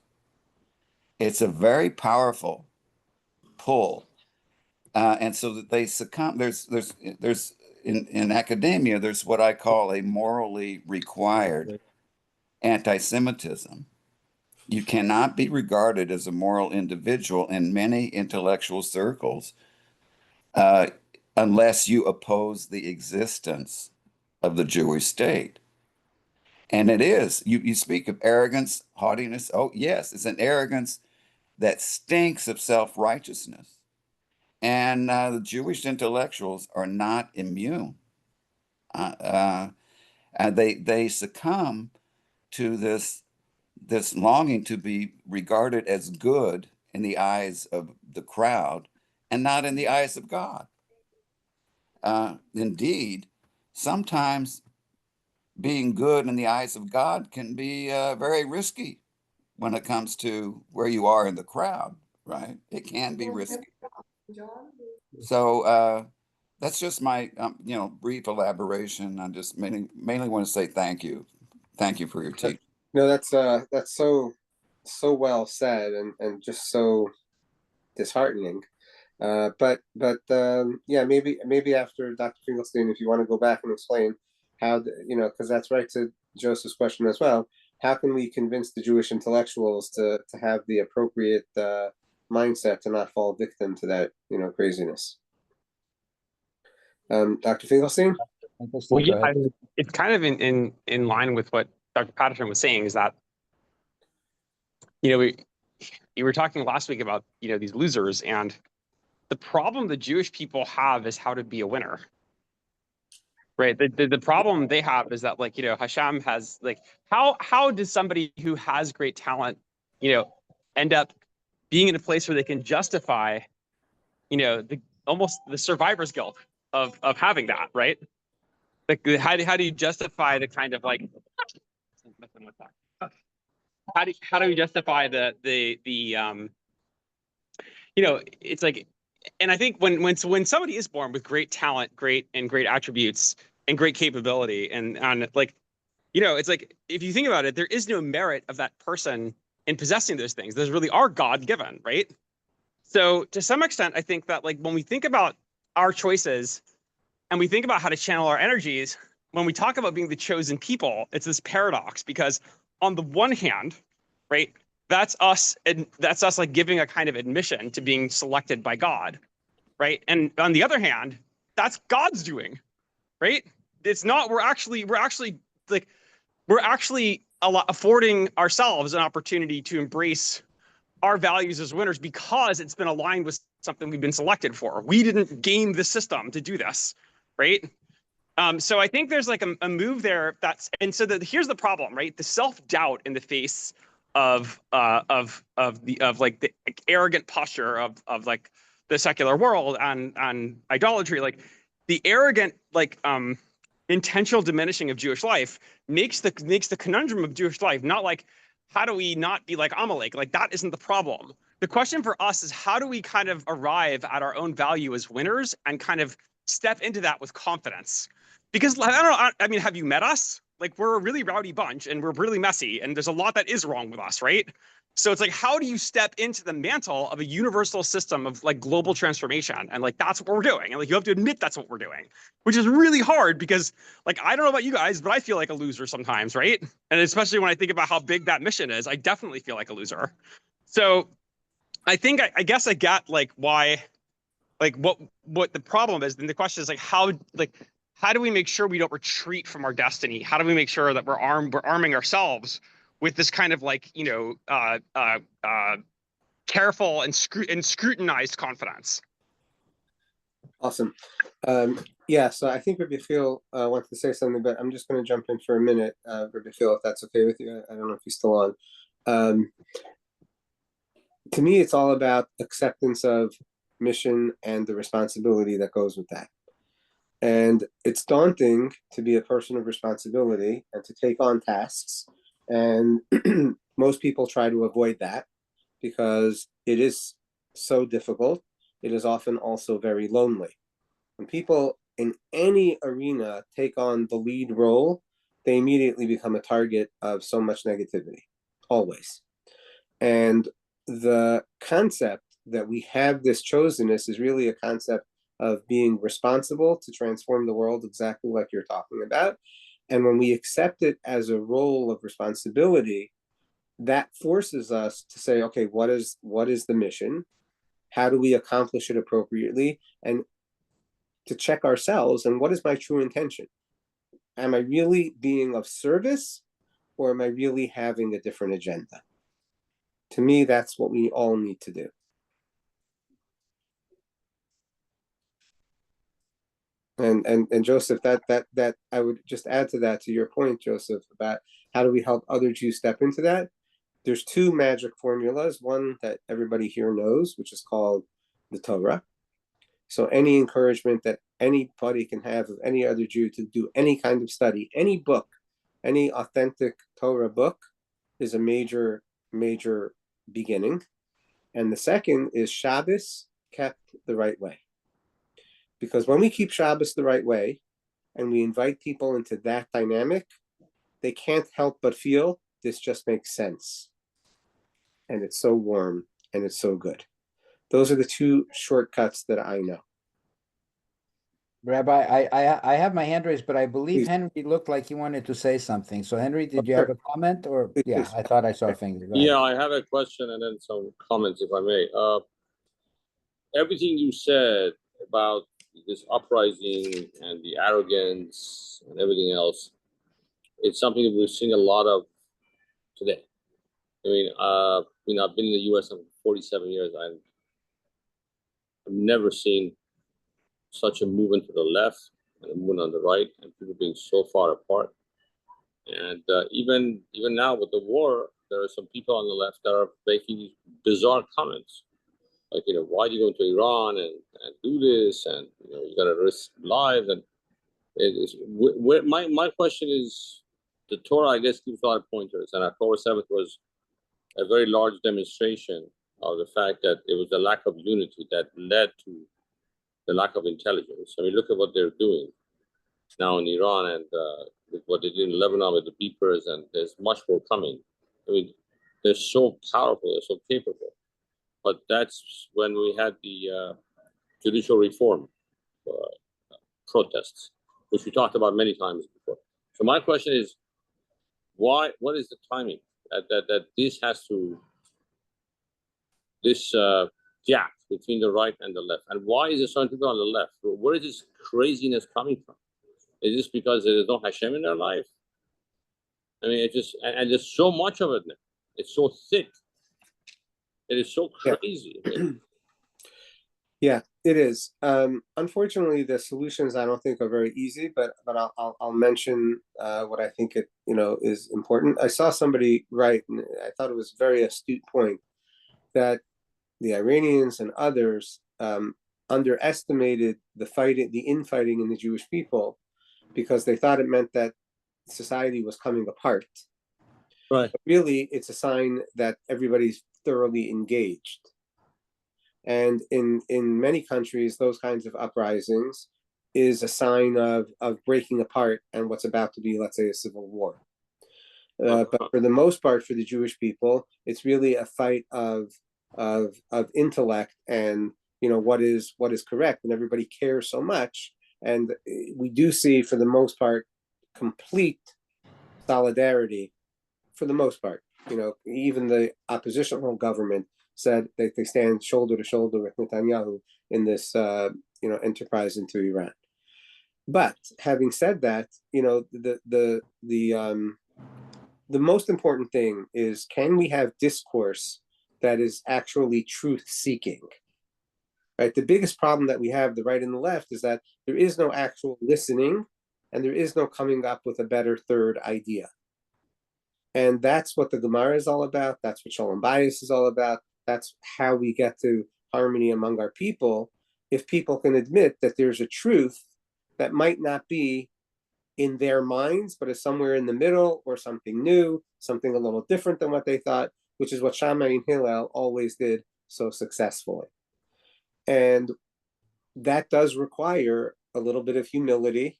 It's a very powerful pull, and so that they succumb. There's in academia, there's what I call a morally required anti-Semitism. You cannot be regarded as a moral individual in many intellectual circles unless you oppose the existence of the Jewish state. And it is, you speak of arrogance, haughtiness. Oh, yes, it's an arrogance that stinks of self-righteousness. And the Jewish intellectuals are not immune. And they succumb to this longing to be regarded as good in the eyes of the crowd and not in the eyes of God. Indeed, sometimes being good in the eyes of God can be very risky when it comes to where you are in the crowd, right? It can be risky. So that's just my brief elaboration. I just mainly want to say thank you. Thank you for your teaching. No, that's so well said and just so disheartening. But yeah, maybe after Dr. Finkelstein, if you want to go back and explain how because that's right to Joseph's question as well. How can we convince the Jewish intellectuals to have the appropriate mindset to not fall victim to that craziness? Dr. Finkelstein? Well, yeah, it's kind of in line with what Dr. Patterson was saying, is that you were talking last week about these losers, and the problem the Jewish people have is how to be a winner, right? The problem they have is that Hashem has how does somebody who has great talent end up being in a place where they can justify almost the survivor's guilt of having that, right? How do you justify the kind of how do you justify the it's like, and I think when somebody is born with great talent, great attributes and great capability, and like, it's like, if you think about it, there is no merit of that person in possessing those things. Those really are God given, right? So to some extent, I think that, like, when we think about our choices and we think about how to channel our energies, when we talk about being the chosen people, it's this paradox, because on the one hand, right, that's us like giving a kind of admission to being selected by God, right? And on the other hand, that's God's doing, right? It's not, we're actually like, we're actually affording ourselves an opportunity to embrace our values as winners because it's been aligned with something we've been selected for. We didn't game the system to do this, right? So I think there's like a move there here's the problem, right? The self-doubt in the face of the arrogant posture of like the secular world and idolatry, like the arrogant intentional diminishing of Jewish life makes the conundrum of Jewish life not like, how do we not be like Amalek? Like, that isn't the problem. The question for us is, how do we kind of arrive at our own value as winners and kind of step into that with confidence? Because I don't know, I mean, have you met us? Like, we're a really rowdy bunch and we're really messy and there's a lot that is wrong with us, right? So it's like, how do you step into the mantle of a universal system of like global transformation? And like, that's what we're doing. And like, you have to admit that's what we're doing, which is really hard because, like, I don't know about you guys, but I feel like a loser sometimes, right? And especially when I think about how big that mission is, I definitely feel like a loser. So I think, I guess I got like why, like what the problem is. Then the question is like, how do we make sure we don't retreat from our destiny? How do we make sure that we're arming ourselves with this kind of like, careful and scrutinized confidence? Awesome. Yeah, so I think Refu'ah wanted to say something, but I'm just going to jump in for a minute, Refu'ah, if that's okay with you. I don't know if he's still on. To me, it's all about acceptance of mission and the responsibility that goes with that. And it's daunting to be a person of responsibility and to take on tasks. And most people try to avoid that because it is so difficult. It is often also very lonely. When people in any arena take on the lead role, they immediately become a target of so much negativity, always. And the concept that we have this chosenness is really a concept of being responsible to transform the world, exactly like you're talking about. And when we accept it as a role of responsibility, that forces us to say, okay, what is the mission? How do we accomplish it appropriately? And to check ourselves, and what is my true intention? Am I really being of service, or am I really having a different agenda? To me, that's what we all need to do. And Joseph, that I would just add to that, to your point, Joseph, about how do we help other Jews step into that. There's two magic formulas, one that everybody here knows, which is called the Torah. So any encouragement that anybody can have of any other Jew to do any kind of study, any book, any authentic Torah book is a major beginning. And the second is Shabbos kept the right way. Because when we keep Shabbos the right way and we invite people into that dynamic, they can't help but feel this just makes sense. And it's so warm and it's so good. Those are the two shortcuts that I know. Rabbi, I have my hand raised, but I believe Please. Henry looked like he wanted to say something. So Henry, did you have a comment or? Yeah, I thought I saw a finger. Go ahead. Yeah, I have a question and then some comments, if I may. Everything you said about this uprising and the arrogance and everything else, it's something that we're seeing a lot of today. I mean, I've been in the U.S. for 47 years. I've never seen such a movement to the left and a movement on the right, and people being so far apart. And even now with the war, there are some people on the left that are making these bizarre comments, like, why do you go into Iran and do this, and you got to risk lives. And my question is, the Torah, I guess, gives a lot of pointers, and October 7th was a very large demonstration of the fact that it was the lack of unity that led to the lack of intelligence. I mean, look at what they're doing now in Iran, and with what they did in Lebanon with the beepers, and there's much more coming. I mean, they're so powerful, they're so capable. But that's when we had the judicial reform protests, which we talked about many times before. So my question is, what is the timing that this has to, this gap between the right and the left? And why is it so people on the left? Where is this craziness coming from? Is this because there's no Hashem in their life? I mean, it just, and there's so much of it now. It's so thick. It is so crazy. Yeah, it is. Unfortunately, the solutions I don't think are very easy, but I'll mention what I think it is important. I saw somebody write, and I thought it was a very astute point, that the Iranians and others underestimated the infighting in the Jewish people because they thought it meant that society was coming apart. Right. But really, it's a sign that everybody's thoroughly engaged. And in many countries, those kinds of uprisings is a sign of breaking apart and what's about to be, let's say, a civil war. But for the most part, for the Jewish people, it's really a fight of intellect and what is correct, and everybody cares so much. And we do see, for the most part, complete solidarity. For the most part, even the oppositional government said that they stand shoulder to shoulder with Netanyahu in this, enterprise into Iran. But having said that, the most important thing is, can we have discourse that is actually truth-seeking? Right. The biggest problem that we have, the right and the left, is that there is no actual listening, and there is no coming up with a better third idea. And that's what the Gemara is all about. That's what Shalom Bayis is all about. That's how we get to harmony among our people. If people can admit that there's a truth that might not be in their minds, but is somewhere in the middle, or something new, something a little different than what they thought, which is what Shammai and Hillel always did so successfully. And that does require a little bit of humility.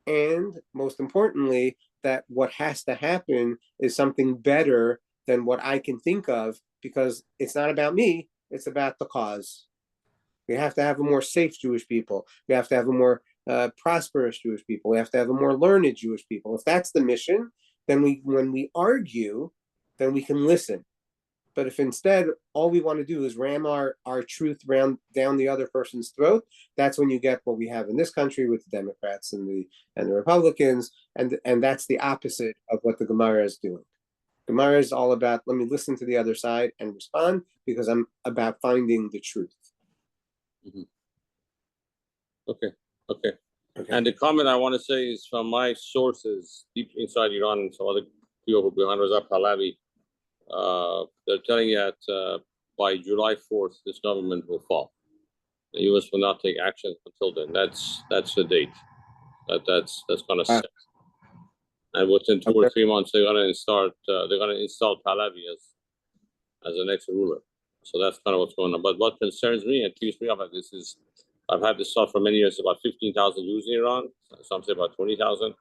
And most importantly, that what has to happen is something better than what I can think of, because it's not about me, it's about the cause. We have to have a more safe Jewish people. We have to have a more prosperous Jewish people. We have to have a more learned Jewish people. If that's the mission, then when we argue, then we can listen. But if instead all we want to do is ram our truth down the other person's throat, that's when you get what we have in this country with the Democrats and the Republicans, and that's the opposite of what the Gemara is doing. Gemara is all about, let me listen to the other side and respond, because I'm about finding the truth. Mm-hmm. Okay. And the comment I want to say is from my sources deep inside Iran, and some other people behind Raza Pahlavi. They're telling you that by July 4th, this government will fall. The U.S. will not take action until then. That's the date. That's going to set. And within 2 or 3 months, they're going to install Pahlavi as the next ruler. So that's kind of what's going on. But what concerns me and keeps me up at this is, I've had this thought for many years about 15,000 Jews in Iran. Some say about 20,000.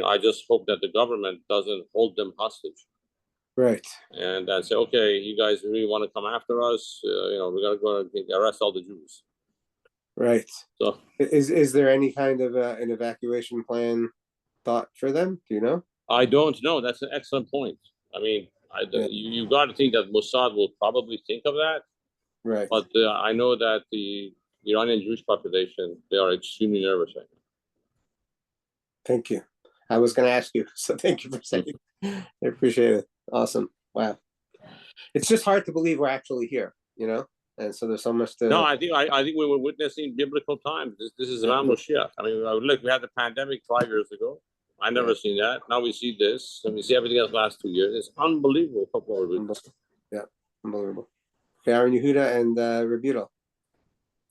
I just hope that the government doesn't hold them hostage. Right. And say, okay, you guys really want to come after us? We're going to go and arrest all the Jews. Right. So, is there any kind of an evacuation plan thought for them? Do you know? I don't know. That's an excellent point. I mean, you got to think that Mossad will probably think of that. Right. But I know that the Iranian Jewish population, they are extremely nervous right now. Thank you. I was going to ask you, so thank you for saying it. I appreciate it. Awesome. Wow. It's just hard to believe we're actually here, and so there's so much to... No, I think we were witnessing biblical times. This is around Moshe. I mean, look, we had the pandemic 5 years ago. I never seen that. Now we see this, and we see everything else last 2 years. It's unbelievable. Yeah, unbelievable. Okay, Aaron Yehuda and Rebutal.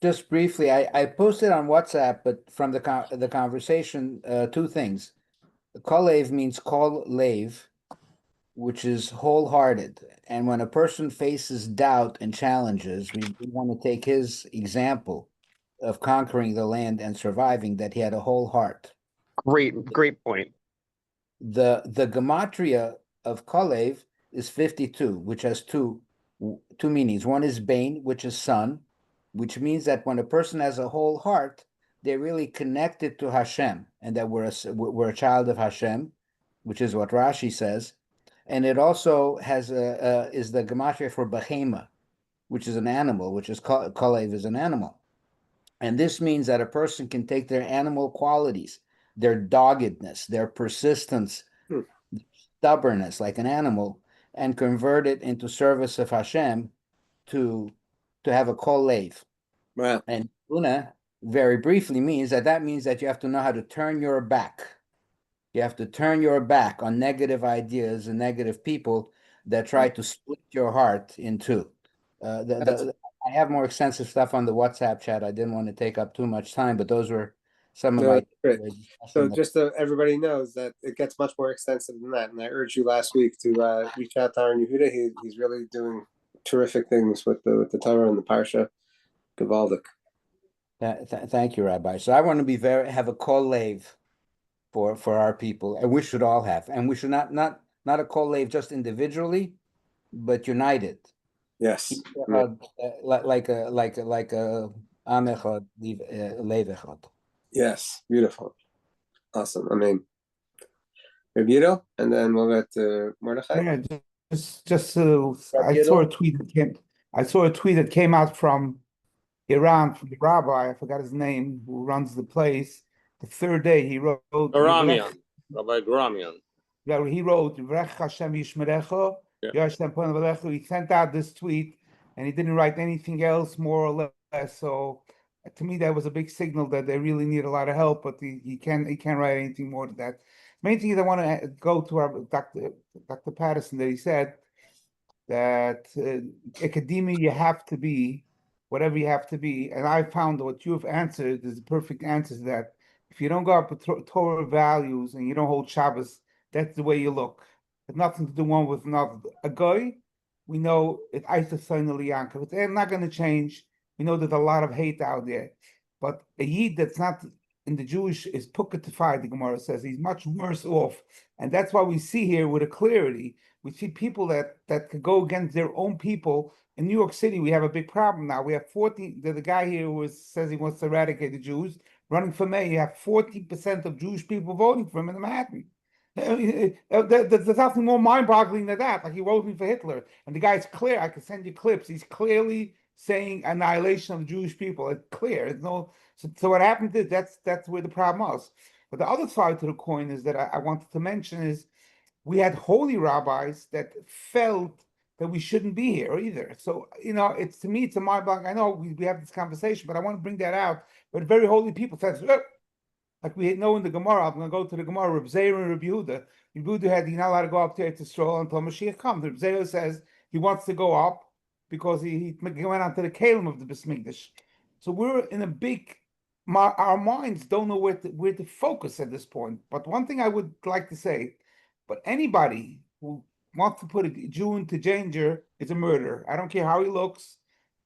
Just briefly, I posted on WhatsApp, but from the conversation, 2 things. Kolev means kol lev, which is wholehearted. And when a person faces doubt and challenges, we want to take his example of conquering the land and surviving, that he had a whole heart. Great point. The gematria of Kalev is 52, which has two meanings. One is Bain, which is son, which means that when a person has a whole heart, they're really connected to Hashem, and that we're a child of Hashem, which is what Rashi says. And it also has is the gematria for Behema, which is an animal, which is Kalev is an animal. And this means that a person can take their animal qualities, their doggedness, their persistence, stubbornness, like an animal, and convert it into service of Hashem to have a kol lev. Wow. And Una very briefly means that you have to know how to turn your back. You have to turn your back on negative ideas and negative people that try to split your heart in two. I have more extensive stuff on the WhatsApp chat. I didn't want to take up too much time, but those were some of my. Great. So just so everybody knows that it gets much more extensive than that. And I urged you last week to reach out to Aaron Yehuda. He's really doing terrific things with the Torah and the Parsha. Gavaldik. Thank you, Rabbi. So I want to have a kol lev for our people, and we should all have, and we should not a kol lev just individually, but united. Yes. Like a am echad, lev echad. Yes, beautiful, awesome. I mean, Yidel, and then we'll get to Mordechai. Yeah, just I saw a tweet that came out from Iran, from the rabbi, I forgot his name, who runs the place. The third day he wrote Garamian, Rabbi Garamian. Yeah, he wrote Hashem Yishmerecha, Yashem Pon V'lecha. He sent out this tweet, and he didn't write anything else, more or less. So to me, that was a big signal that they really need a lot of help. But he can't write anything more than that. Main thing is I want to go to our Dr. Patterson, that he said that academia, you have to be whatever you have to be. And I found what you have answered is the perfect answer to that. If you don't go up with Torah values and you don't hold Shabbos, that's the way you look. It's nothing to do one with another. A guy, we know it's But they're not going to change. We know there's a lot of hate out there. But a Yid that's not in the Jewish is pukatified, the Gemara says. He's much worse off. And that's why we see here with a clarity, we see people that could go against their own people. In New York City, we have a big problem now. We have 40, the guy here who says he wants to eradicate the Jews, running for mayor. You have 40% of Jewish people voting for him in Manhattan. There's nothing more mind-boggling than that. Like, he voted for Hitler. And the guy's clear. I can send you clips. He's clearly saying annihilation of Jewish people. It's clear. It's no. So what happened is that's where the problem was. But the other side to the coin is that I wanted to mention is we had holy rabbis that felt that we shouldn't be here either. So, it's, to me, it's a mind-boggling. I know we have this conversation, but I want to bring that out. But very holy people said, like we know in the Gemara, I'm going to go to the Gemara, Reb Zeir and Reb Yehuda. Reb Yehuda you're not allowed to go up there to stroll until Mashiach comes. Reb Zeir says he wants to go up because he went onto the Kalim of the Beis Mikdash. So we're in a big, our minds don't know where to focus at this point. But one thing I would like to say, but anybody who wants to put a Jew into danger is a murderer. I don't care how he looks.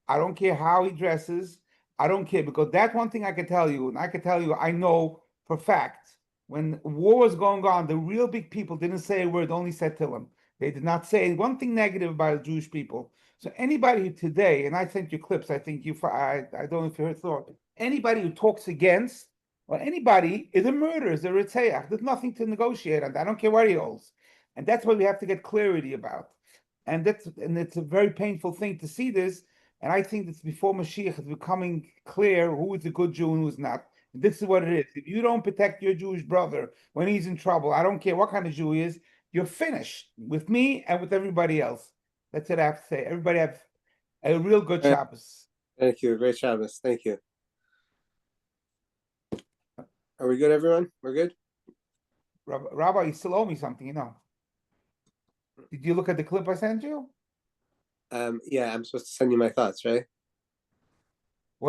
I don't care how he dresses. I don't care, because that's one thing I can tell you, and I can tell you, I know for fact, when war was going on, the real big people didn't say a word, only said Tillim. They did not say one thing negative about the Jewish people. So anybody today, and I sent you clips, I think I don't know if you heard thought, anybody who talks against, or anybody is a murderer, is a Ritzeach. There's nothing to negotiate on that. I don't care what he holds. And that's what we have to get clarity about. And it's a very painful thing to see this. And I think that before Mashiach is becoming clear who is a good Jew and who's not. And this is what it is. If you don't protect your Jewish brother when he's in trouble, I don't care what kind of Jew he is, you're finished with me and with everybody else. That's what I have to say. Everybody have a real good Shabbos. Thank you. Great Shabbos. Thank you. Are we good, everyone? We're good? Rabbi, you still owe me something, Did you look at the clip I sent you? Yeah, I'm supposed to send you my thoughts, right?